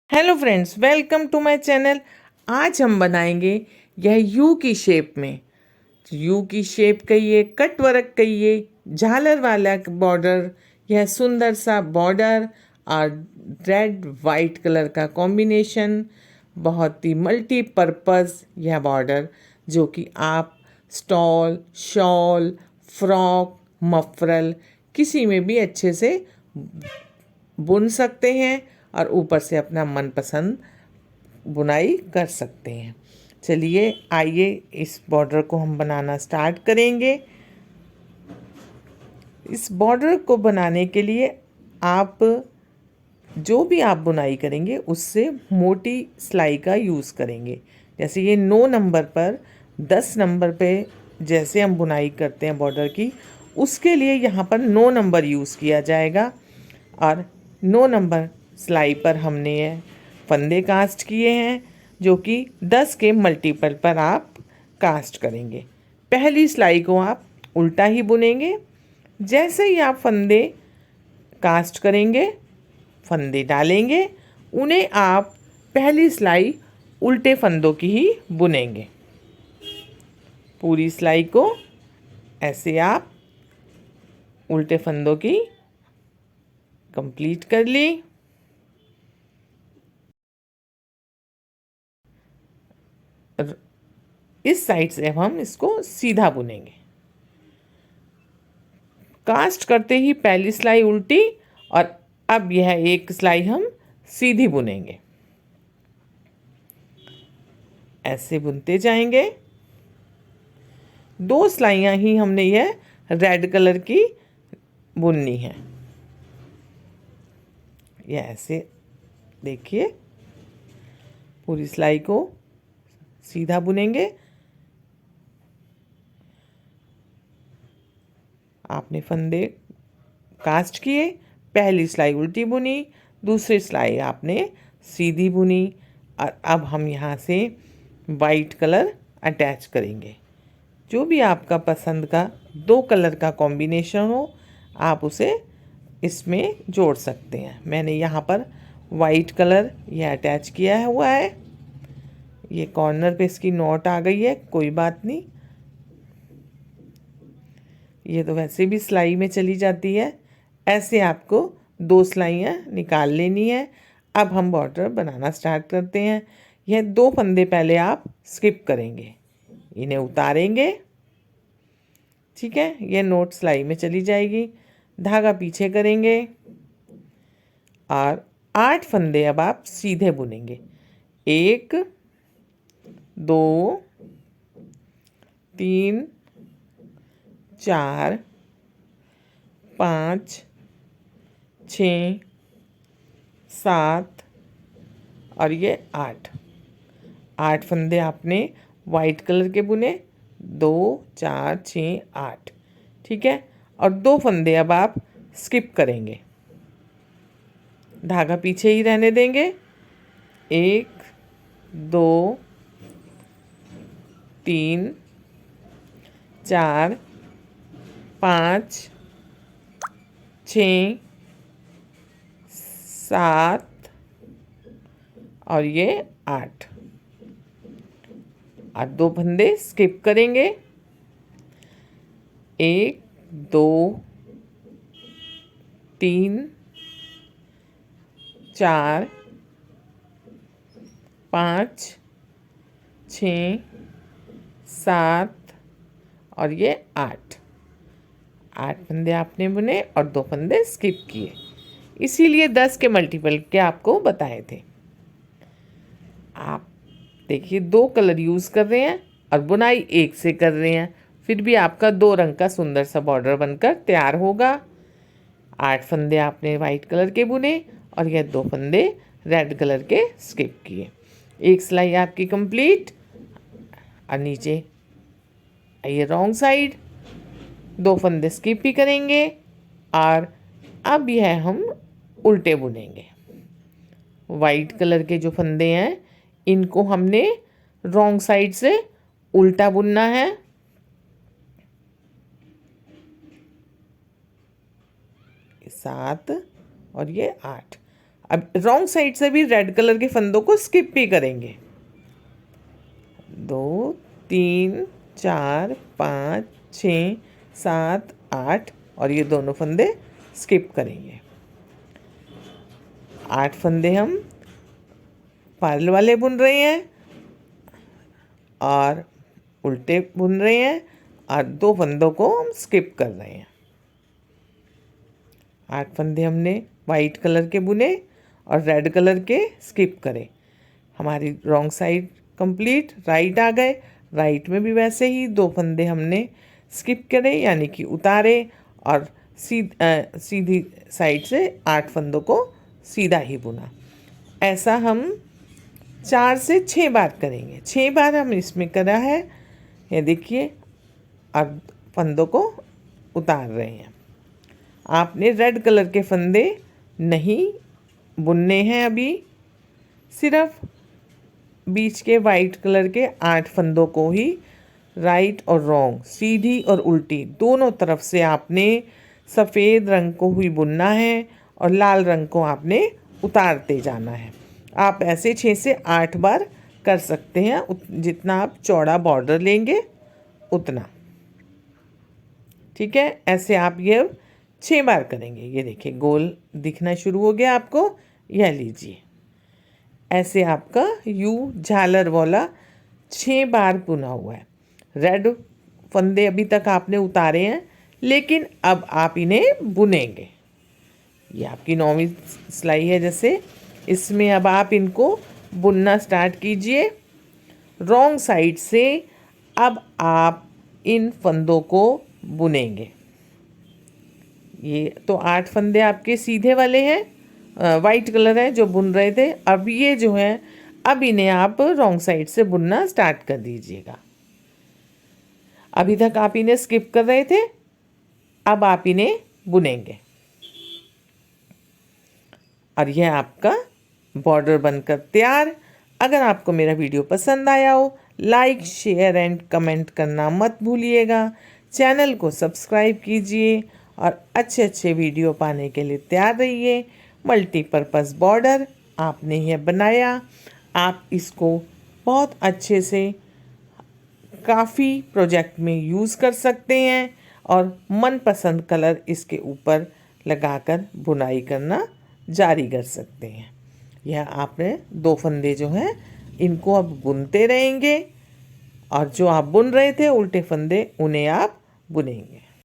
Hello friends, welcome to my channel. आज हम बनाएंगे यह यू की शेप में। यू की शेप कहिए, कट वर्क कहिए, झालर वाला बॉर्डर, यह सुंदर सा बॉर्डर और रेड वाइट कलर का कॉम्बिनेशन, बहुत ही मल्टीपर्पज़ यह बॉर्डर, जो कि आप स्टॉल, शॉल, फ्रॉक, मफरल किसी में भी अच्छे से बुन सकते हैं और ऊपर से अपना मनपसंद बुनाई कर सकते हैं। चलिए आइए इस बॉर्डर को हम बनाना स्टार्ट करेंगे। इस बॉर्डर को बनाने के लिए आप जो भी आप बुनाई करेंगे उससे मोटी सिलाई का यूज़ करेंगे। जैसे ये 9 नंबर पर 10 नंबर पे जैसे हम बुनाई करते हैं बॉर्डर की, उसके लिए यहाँ पर 9 नंबर यूज़ किया जाएगा। और 9 नंबर सिलाई पर हमने ये फंदे कास्ट किए हैं, जो कि 10 के मल्टीपल पर आप कास्ट करेंगे। पहली सिलाई को आप उल्टा ही बुनेंगे। जैसे ही आप फंदे कास्ट करेंगे, फंदे डालेंगे, उन्हें आप पहली सिलाई उल्टे फंदों की ही बुनेंगे। पूरी सिलाई को ऐसे आप उल्टे फंदों की कंप्लीट कर ली। इस साइड से अब हम इसको सीधा बुनेंगे। कास्ट करते ही पहली सिलाई उल्टी और अब यह एक सिलाई हम सीधी बुनेंगे। ऐसे बुनते जाएंगे। 2 सिलाइयाँ ही हमने यह रेड कलर की बुननी है। यह ऐसे देखिए, पूरी सिलाई को सीधा बुनेंगे। आपने फंदे कास्ट किए, पहली सिलाई उल्टी बुनी, दूसरी सिलाई आपने सीधी बुनी और अब हम यहाँ से वाइट कलर अटैच करेंगे। जो भी आपका पसंद का 2 कलर का कॉम्बिनेशन हो, आप उसे इसमें जोड़ सकते हैं। मैंने यहाँ पर वाइट कलर यह अटैच किया हुआ है। ये कॉर्नर पे इसकी नॉट आ गई है, कोई बात नहीं, ये तो वैसे भी सिलाई में चली जाती है। ऐसे आपको 2 सिलाइयाँ निकाल लेनी है। अब हम बॉर्डर बनाना स्टार्ट करते हैं। यह 2 फंदे पहले आप स्किप करेंगे, इन्हें उतारेंगे। ठीक है, यह नोट सिलाई में चली जाएगी। धागा पीछे करेंगे और 8 फंदे अब आप सीधे बुनेंगे। 1 2 3 4 5 6 7 और ये 8 फंदे आपने वाइट कलर के बुने। 2 4 6 8, ठीक है। और 2 फंदे अब आप स्किप करेंगे, धागा पीछे ही रहने देंगे। 1 2 3 4 5 6 7 और ये 8 और 2 फंदे स्किप करेंगे। 1 2 3 4 5 6 7 और ये 8 फंदे आपने बुने और 2 फंदे स्किप किए, इसीलिए 10 के मल्टीपल के आपको बताए थे। आप देखिए 2 कलर यूज़ कर रहे हैं और बुनाई एक से कर रहे हैं, फिर भी आपका 2 रंग का सुंदर सा बॉर्डर बनकर तैयार होगा। 8 फंदे आपने वाइट कलर के बुने और यह 2 फंदे रेड कलर के स्किप किए। एक सिलाई आपकी कंप्लीट और नीचे ये रॉन्ग साइड 2 फंदे स्किप भी करेंगे और अब यह हम उल्टे बुनेंगे। वाइट कलर के जो फंदे हैं, इनको हमने रॉन्ग साइड से उल्टा बुनना है। सात और ये 8। अब रॉन्ग साइड से भी रेड कलर के फंदों को स्किप भी करेंगे। 2 3 4 5 6 7 8 और ये दोनों फंदे स्किप करेंगे। 8 फंदे हम पर्ल वाले बुन रहे हैं और उल्टे बुन रहे हैं और 2 फंदों को हम स्किप कर रहे हैं। 8 फंदे हमने वाइट कलर के बुने और रेड कलर के स्किप करे। हमारी रॉन्ग साइड कंप्लीट, राइट आ गए। राइट में भी वैसे ही 2 फंदे हमने स्किप करे यानी कि उतारे और सीधी साइड से 8 फंदों को सीधा ही बुना। ऐसा हम 4 से 6 बार करेंगे। 6 बार हम इसमें करा है, ये देखिए। अब फंदों को उतार रहे हैं। आपने रेड कलर के फंदे नहीं बुनने हैं अभी, सिर्फ बीच के वाइट कलर के 8 फंदों को ही राइट और रॉन्ग, सीधी और उल्टी दोनों तरफ से आपने सफ़ेद रंग को ही बुनना है और लाल रंग को आपने उतारते जाना है। आप ऐसे 6 से 8 बार कर सकते हैं, जितना आप चौड़ा बॉर्डर लेंगे उतना। ठीक है, ऐसे आप ये 6 बार करेंगे। ये देखिए गोल दिखना शुरू हो गया आपको, यह लीजिए। ऐसे आपका यू झालर वाला 6 बार बुना हुआ है। रेड फंदे अभी तक आपने उतारे हैं, लेकिन अब आप इन्हें बुनेंगे। ये आपकी 9वीं सिलाई है जैसे, इसमें अब आप इनको बुनना स्टार्ट कीजिए रॉन्ग साइड से। अब आप इन फंदों को बुनेंगे। ये तो 8 फंदे आपके सीधे वाले हैं, वाइट कलर है जो बुन रहे थे। अब ये जो है, अब इन्हें आप रॉन्ग साइड से बुनना स्टार्ट कर दीजिएगा। अभी तक आप इन्हें स्किप कर रहे थे, अब आप इन्हें बुनेंगे। और यह आपका बॉर्डर बनकर तैयार। अगर आपको मेरा वीडियो पसंद आया हो, लाइक शेयर एंड कमेंट करना मत भूलिएगा। चैनल को सब्सक्राइब कीजिए और अच्छे अच्छे वीडियो पाने के लिए तैयार रहिए। मल्टीपर्पज़ बॉर्डर आपने यह बनाया, आप इसको बहुत अच्छे से काफ़ी प्रोजेक्ट में यूज़ कर सकते हैं और मनपसंद कलर इसके ऊपर लगाकर बुनाई करना जारी कर सकते हैं। यह आपने 2 फंदे जो हैं इनको अब बुनते रहेंगे और जो आप बुन रहे थे उल्टे फंदे उन्हें आप बुनेंगे।